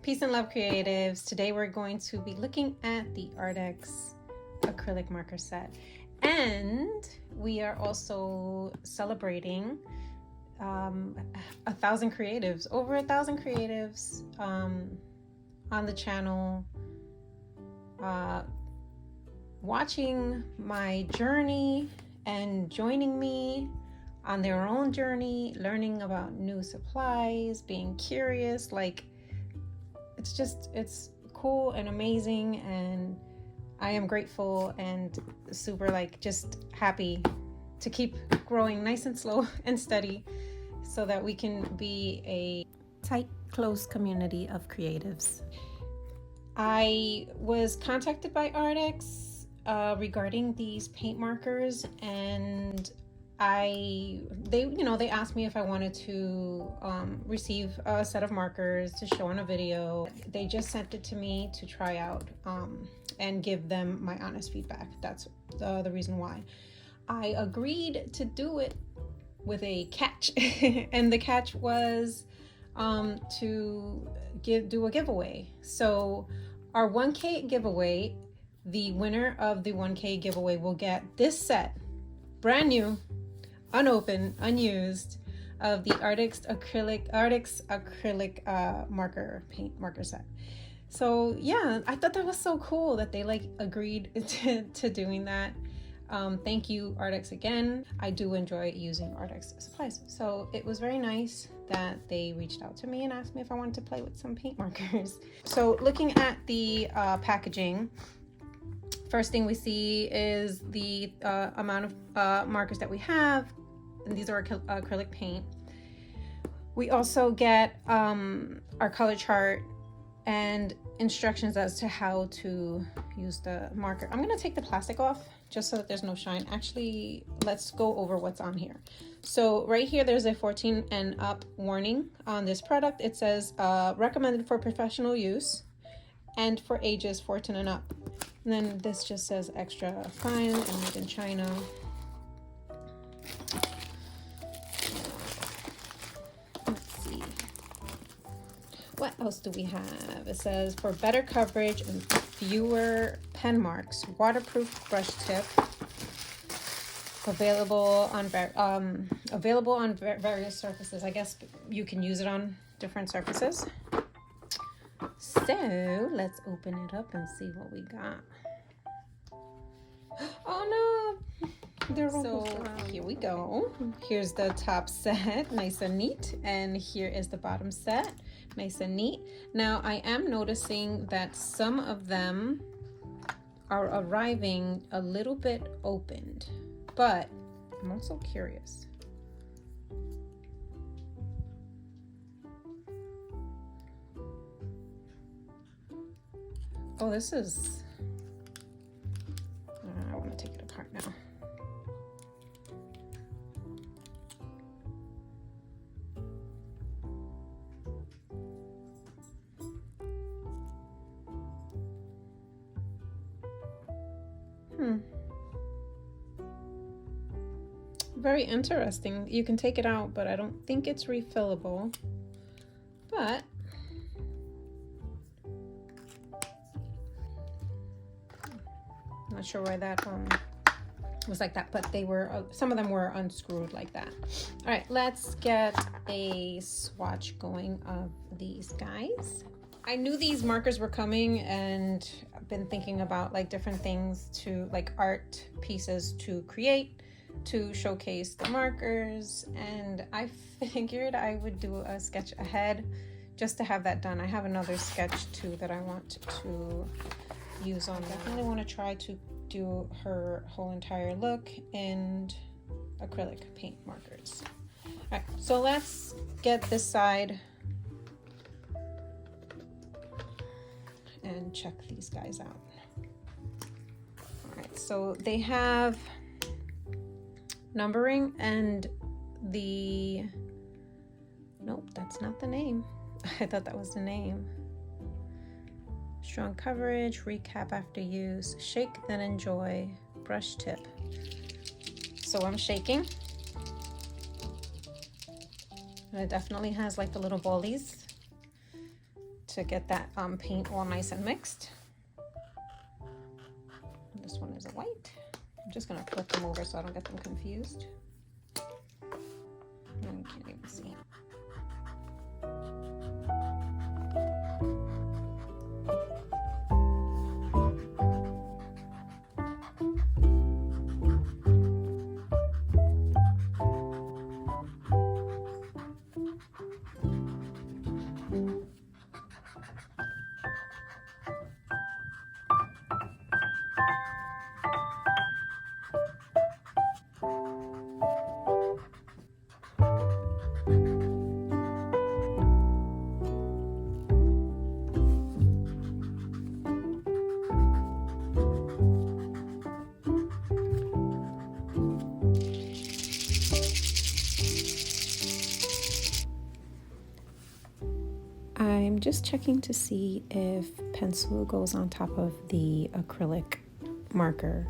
Peace and love, creatives. Today we're going to be looking at the Arrtx acrylic marker set, and we are also celebrating 1,000 creatives, over 1,000 creatives on the channel, watching my journey and joining me on their own journey, learning about new supplies, being curious. Like, it's cool and amazing, and I am grateful and super just happy to keep growing nice and slow and steady so that we can be a tight, close community of creatives. I was contacted by Arrtx regarding these paint markers, and they asked me if I wanted to receive a set of markers to show in a video. They just sent it to me to try out and give them my honest feedback. That's the reason why I agreed to do it, with a catch. And the catch was to do a giveaway. So our 1K giveaway, the winner of the 1K giveaway will get this set, brand new, unopened, unused, of the Arrtx acrylic paint marker set. So yeah, I thought that was so cool that they agreed to doing that. Thank you, Arrtx, again. I do enjoy using Arrtx supplies, so it was very nice that they reached out to me and asked me if I wanted to play with some paint markers. So looking at the packaging, first thing we see is the amount of markers that we have, and these are acrylic paint. We also get our color chart and instructions as to how to use the marker. I'm gonna take the plastic off just so that there's no shine. Actually, let's go over what's on here. So right here, there's a 14 and up warning on this product. It says recommended for professional use and for ages 14 and up. And then this just says extra fine and made in China. Let's see. What else do we have? It says for better coverage and fewer pen marks, waterproof brush tip, available on various surfaces. I guess you can use it on different surfaces. So let's open it up and see what we got. Oh no, they're almost around. Here we go. Here's the top set, nice and neat, and here is the bottom set, nice and neat. Now I am noticing that some of them are arriving a little bit opened, but I'm also curious. Oh, this is, I want to take it apart now. Very interesting. You can take it out, but I don't think it's refillable. But I'm not sure why that was like that, but they were some of them were unscrewed like that. All right, let's get a swatch going of these guys. I knew these markers were coming, and I've been thinking about different things to art pieces to create to showcase the markers, and I figured I would do a sketch ahead just to have that done. I have another sketch too that I want to use on. Definitely want to try to do her whole entire look in acrylic paint markers. All right, so let's get this side and check these guys out. All right, so they have numbering and nope, that's not the name. I thought that was the name. Strong coverage, recap after use, shake then enjoy, brush tip. So I'm shaking, and it definitely has the little ballies to get that paint all nice and mixed. This one is a white. I'm just gonna flip them over so I don't get them confused. You can't even see. I'm just checking to see if pencil goes on top of the acrylic marker.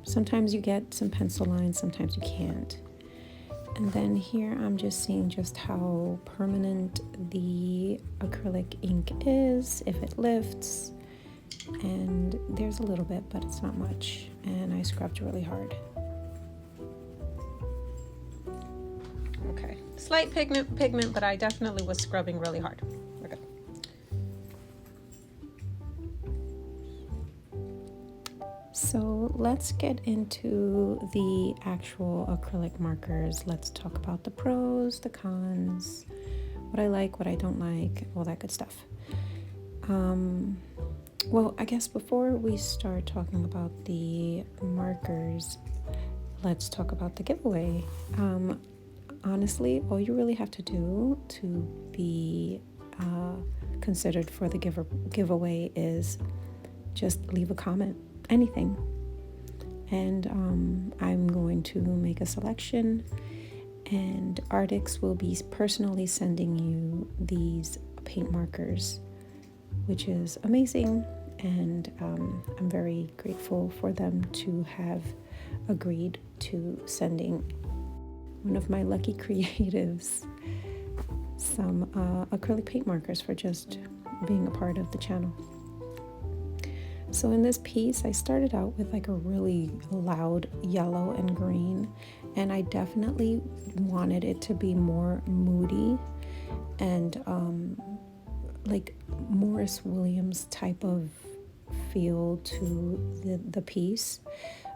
Sometimes you get some pencil lines, sometimes you can't. And then here I'm just seeing just how permanent the acrylic ink is, if it lifts. And there's a little bit, but it's not much. And I scrubbed really hard. Okay, slight pigment, but I definitely was scrubbing really hard. Okay. So let's get into the actual acrylic markers. Let's talk about the pros, the cons, what I like, what I don't like, all that good stuff. Well, I guess before we start talking about the markers, let's talk about the giveaway. Honestly, all you really have to do to be considered for the giveaway is just leave a comment, anything. And I'm going to make a selection, and Arrtx will be personally sending you these paint markers, which is amazing. And I'm very grateful for them to have agreed to sending one of my lucky creatives some acrylic paint markers for just being a part of the channel. So in this piece, I started out with like a really loud yellow and green, and I definitely wanted it to be more moody and like Morris Williams type of feel to the piece.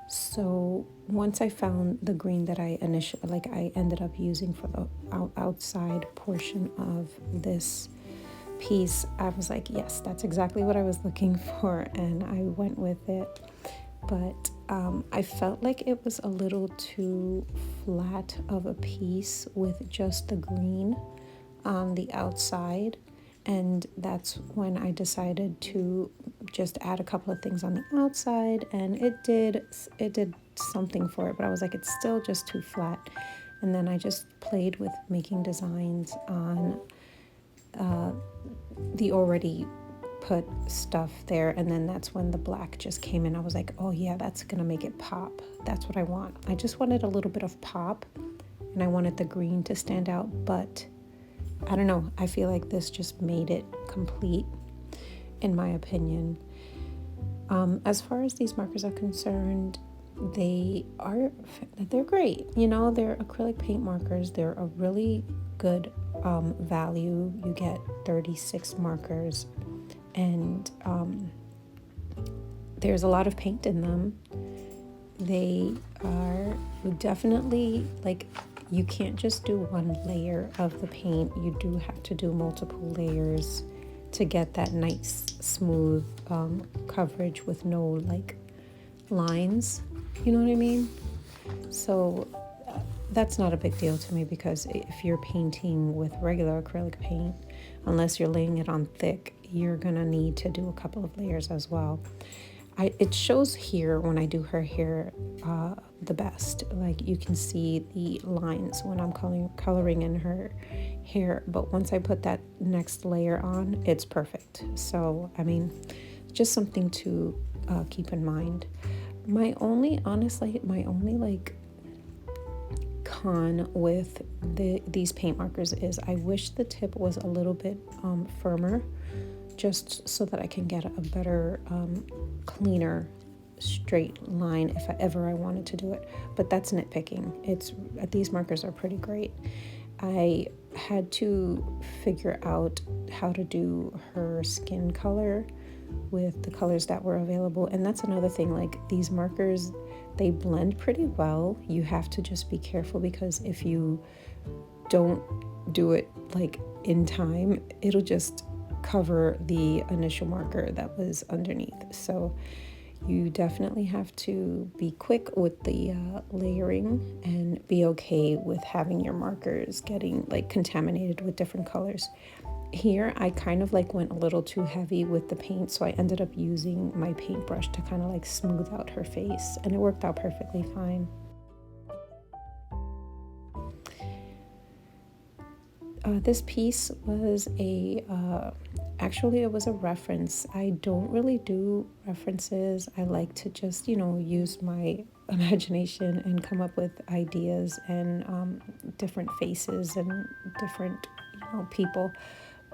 So once I found the green that I ended up using for the outside portion of this piece, I was like, yes, that's exactly what I was looking for, and I went with it. But I felt like it was a little too flat of a piece with just the green on the outside, and that's when I decided to just add a couple of things on the outside, and it did something for it, but I was like, it's still just too flat. And then I just played with making designs on the already put stuff there, and then that's when the black just came in. I was like, oh yeah, that's gonna make it pop. That's what I want. I just wanted a little bit of pop, and I wanted the green to stand out, but I don't know, I feel like this just made it complete, in my opinion. As far as these markers are concerned, they're great. You know, they're acrylic paint markers. They're a really good value. You get 36 markers, and there's a lot of paint in them. They are definitely like, you can't just do one layer of the paint. You do have to do multiple layers to get that nice smooth coverage with no like lines, you know what I mean? So that's not a big deal to me, because if you're painting with regular acrylic paint, unless you're laying it on thick, you're gonna need to do a couple of layers as well. It shows here when I do her hair the best. Like, you can see the lines when I'm coloring in her hair, but once I put that next layer on, it's perfect. So I mean, just something to keep in mind. My only like con with these paint markers is I wish the tip was a little bit firmer, just so that I can get a better, cleaner, straight line if I wanted to do it. But that's nitpicking. These markers are pretty great. I had to figure out how to do her skin color with the colors that were available, and that's another thing. Like, these markers, they blend pretty well. You have to just be careful, because if you don't do it like in time, it'll just cover the initial marker that was underneath. So you definitely have to be quick with the layering, and be okay with having your markers getting like contaminated with different colors. Here I kind of like went a little too heavy with the paint, so I ended up using my paintbrush to kind of like smooth out her face, and it worked out perfectly fine. This piece was actually it was a reference. I don't really do references. I like to just, use my imagination and come up with ideas and different faces and different, people.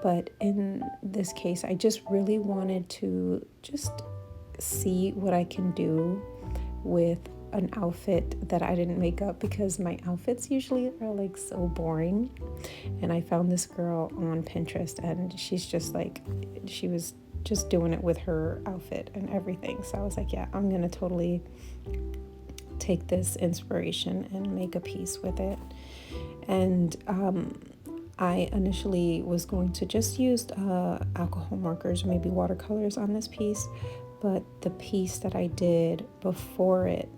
But in this case, I just really wanted to just see what I can do with an outfit that I didn't make up, because my outfits usually are like so boring. And I found this girl on Pinterest, and she's just like, she was just doing it with her outfit and everything. So I was like, yeah, I'm gonna totally take this inspiration and make a piece with it. And I initially was going to just use alcohol markers, maybe watercolors on this piece, but the piece that I did before it,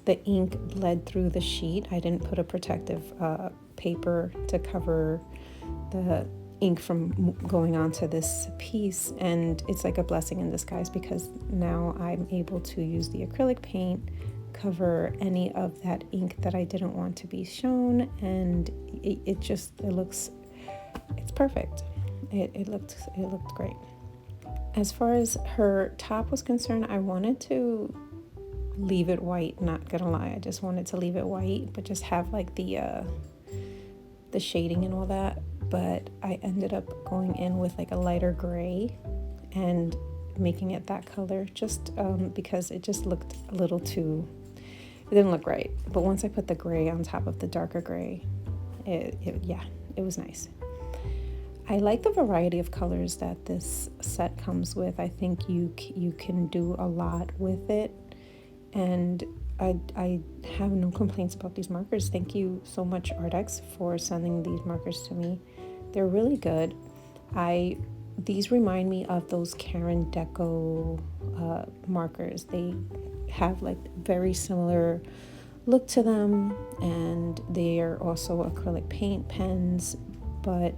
the ink bled through the sheet. I didn't put a protective paper to cover the ink from going onto this piece, and it's like a blessing in disguise, because now I'm able to use the acrylic paint, cover any of that ink that I didn't want to be shown, and it's perfect. It looked great. As far as her top was concerned, I wanted to leave it white, not gonna lie. I just wanted to leave it white, but just have like the shading and all that. But I ended up going in with like a lighter gray and making it that color, just because it just looked a little too, it didn't look right. But once I put the gray on top of the darker gray, it was nice. I like the variety of colors that this set comes with. I think you can do a lot with it, and I have no complaints about these markers. Thank you so much, Arrtx, for sending these markers to me. They're really good. These remind me of those Karen Deco markers. They have like very similar look to them, and they are also acrylic paint pens, but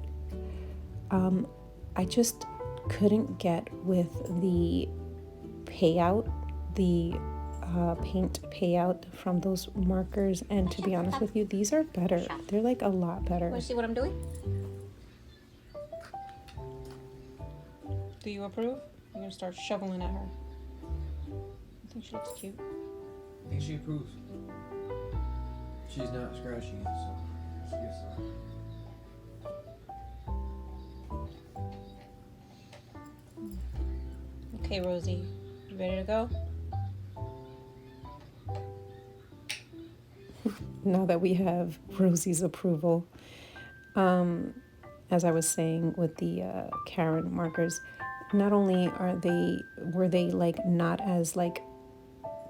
I just couldn't get with the payout, the paint payout from those markers. And to be honest with you, these are better. They're like a lot better. Want to see what I'm doing? Do you approve? You're gonna start shoveling at her. I think she looks cute. I think she approves. She's not scratching it, so she gets that. Okay, Rosie, you ready to go? Now that we have Rosie's approval, as I was saying with the Karen markers, not only were they like not as like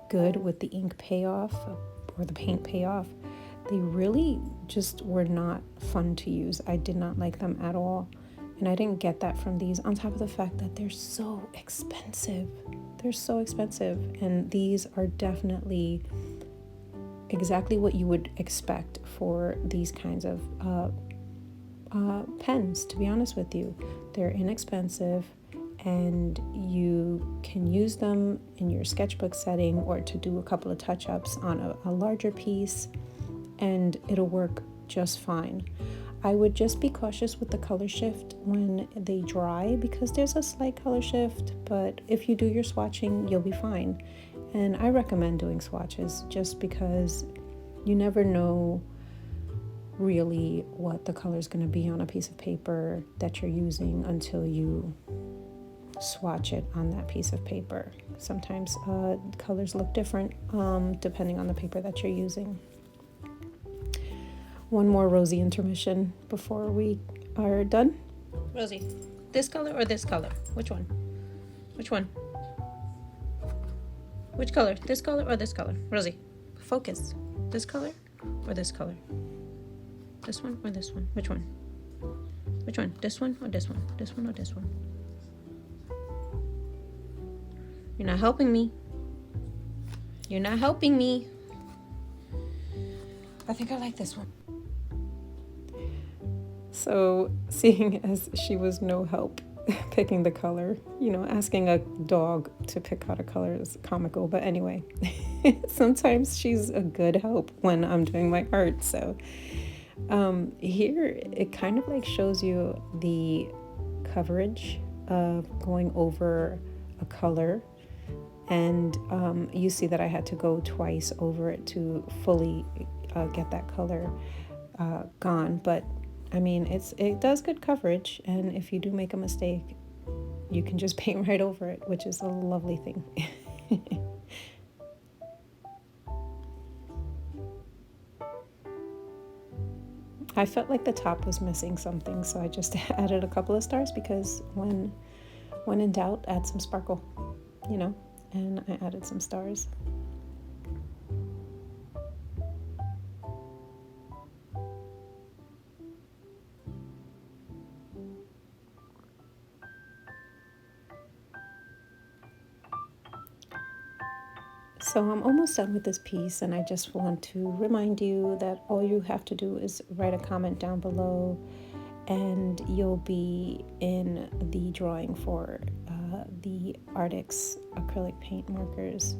good with the ink payoff or the paint payoff, they really just were not fun to use. I did not like them at all. And I didn't get that from these, on top of the fact that they're so expensive. They're so expensive. And these are definitely exactly what you would expect for these kinds of pens, to be honest with you. They're inexpensive, and you can use them in your sketchbook setting or to do a couple of touch-ups on a larger piece, and it'll work just fine. I would just be cautious with the color shift when they dry, because there's a slight color shift, but if you do your swatching, you'll be fine. And I recommend doing swatches just because you never know really what the color is going to be on a piece of paper that you're using until you swatch it on that piece of paper. Sometimes colors look different depending on the paper that you're using. One more Rosie intermission before we are done. Rosie, this color or this color? Which one? Which one? Which color? This color or this color? Rosie, focus. This color or this color? This one or this one? Which one? Which one? This one or this one? This one or this one? You're not helping me. You're not helping me. I think I like this one. So, seeing as she was no help picking the color, you know, asking a dog to pick out a color is comical. But anyway, sometimes she's a good help when I'm doing my art. So here it kind of like shows you the coverage of going over a color. And you see that I had to go twice over it to fully get that color gone. But I mean, it does good coverage, and if you do make a mistake, you can just paint right over it, which is a lovely thing. I felt like the top was missing something, so I just added a couple of stars because when in doubt, add some sparkle, you know, and I added some stars. So I'm almost done with this piece, and I just want to remind you that all you have to do is write a comment down below and you'll be in the drawing for the Arrtx acrylic paint markers.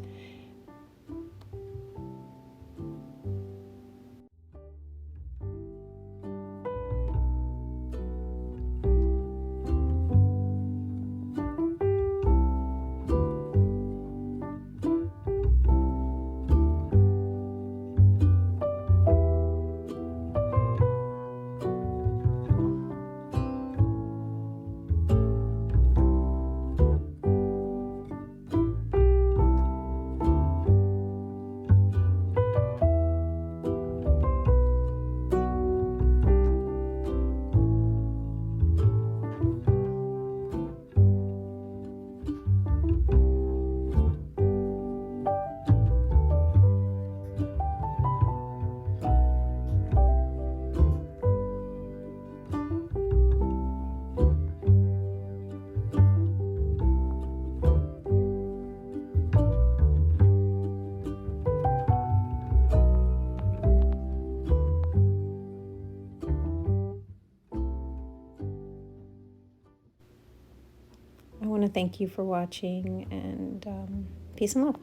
I want to thank you for watching, and peace and love.